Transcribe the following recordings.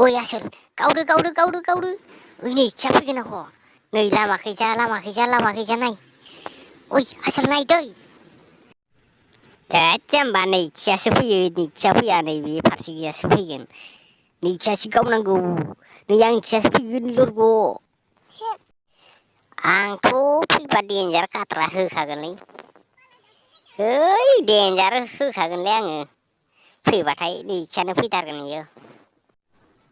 ओइ आसोल गावदो ओइ नै खिया फैगोन आख' नै लामाखैजा नाय ओइ आसोल नायदै देद जाम्बा नै खियासो फैयो नै खिया फैया नै बे फारसे गैयासो फैगोन नै खियासो गावनांगौ नै आं खियासो फैगोन लरग' आंथ' फैबा देन्जार खाथ्रा होखागोनलै है देन्जार होखागोनलै आङो फैबाथाय नै खियानो फैथारगोन इयो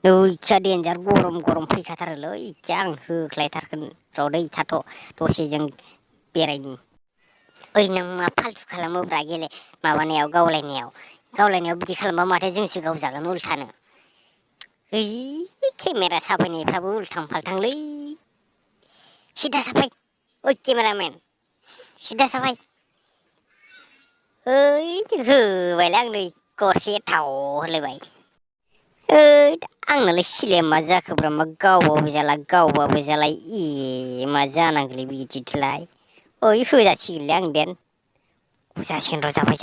नै खिया देन्जार गरम फैखाथारोलै खिया आं होख्लायथारगोन र' दै थाथ' दसे जों बेरायनि ओइ नों मा फाल्थु खालामोब्रा माबानायाव गावलायनायाव बिदि खालामबा माथो जोंसो गावजागोन उल्थानो ओइ केमेरा साफायनायफ्राबो उल्थां फाल्थांलै सिदा साफाय ओइ केमेरामेन सिदा साफाय ओइ होबायलै आं नै गरसे थाव होलायबाय ओइ आंनालाय सिलाया मा जाखोब्रा मा गावबाबो जाला ए मा जानांगौलै बिदिथोलाय ओइ होजासिगोनलै आं देन जासिगोन र' जाबाय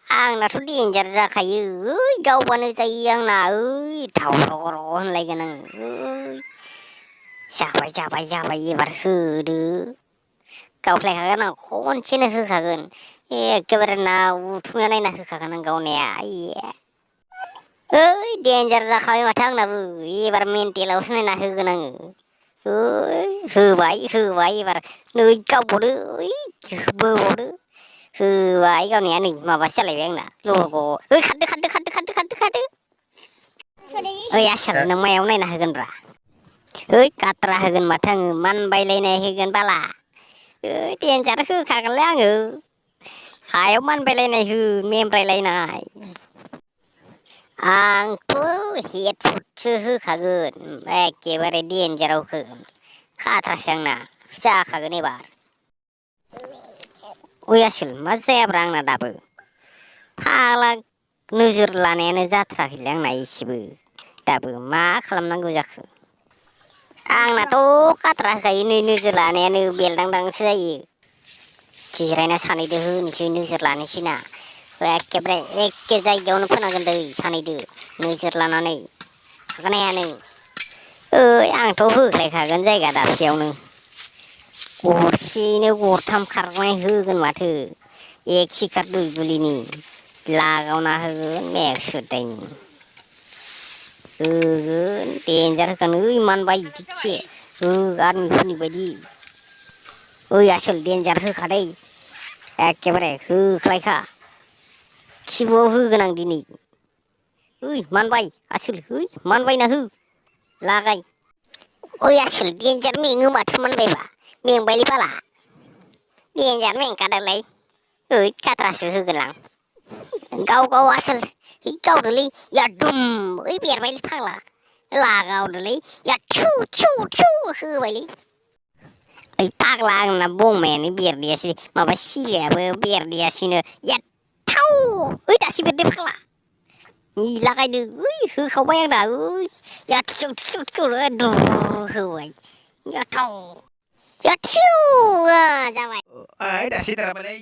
आंनाथ' देन्जार जाखायो ओइ गावबानो जायो आंना ओइ थाव रग' होनलायगोन आं ओइ जाबाय एबार होदो गावख्लायखागोन आं खनसेनो होखागोन एखेबारे नाउथुमना नायना होखागोन आं गावनाया आइये ओइ देन्जार जाखाबाय माथो आंनाबो एबार मेन्टेलावसो नायना होगोन आङो ओइ होबाय एबार नै गावबावदो ओइ बोबावदो होबाय गावनाया नै माबासो जालायबाय आंना लरग' ओइ खारदो ओइ आसोल नों मायाव नायना होगोनब्रा ओइ काट्रा होगोन माथो आङो मानबायलायनाय होगोन बाला ओइ देन्जार होखागोनलै आङो हायाव मानबायलायनाय हो मेमब्रायलायनाय आंथ' हेडसटसो होखागोन एखेबारे देन्जाराव होगोन खाथ्रासो आंना जाखागोन एबार ओइ आसोल मा जायाब्रा आंना दाबो फाग्ला नोजोर लानायानो जाथाराखैलै आंना एसेबो दाबो मा खालामनांगौ जाखो आंनाथ' खाथ्रा होखायो नै नोजोर लानायानो बेलदांदांसो जायो जिरायना सानैदो होनोसै नोजोर लानोसैना एखेबारे एखे जायगायावनो फोनांगोन दै सानैदो नोजोर लानानै हागोन हाया नों ओइ आंथ' होख्लायखागोन जायगा दाबसेयावनो गरसेयैनो गरथाम खारनाय होगोन माथो एक सिखार दुइ गुलिनि लागावना होगोन मेक्सुदायनि होगोन देन्जार होगोन ओइ मानबाय थिगसे आर्मिफोरनि बायदि ओइ आसोल देन्जार होखादै एखेबारे होख्लायखा खिबुआव होगोन आं दिनै ओइ मानबाय आसोल ओइ मानबायना हो लागाय ओइ आसोल देन्जार मेङो माथो मानबायबा मेंबायलै बाला देन्जार मेंखादोलै ओइ खाथ्रासो होगोन आं गाव आसोल ओइ गावदोलै यादुम ओइ बेरबायलै फाग्ला लागावदोलै थु होबायलै ओइ फाग्ला आंना बंमायानो बेरदैयासै माबा सिलायाबो बेरदैयासैनो थाव ओइ दासो बेरदो फाग्ला लागायदो ओइ होखावबाय आंना ओइ दुर होबाय याथाव जाबाय दासो देरहाबायलै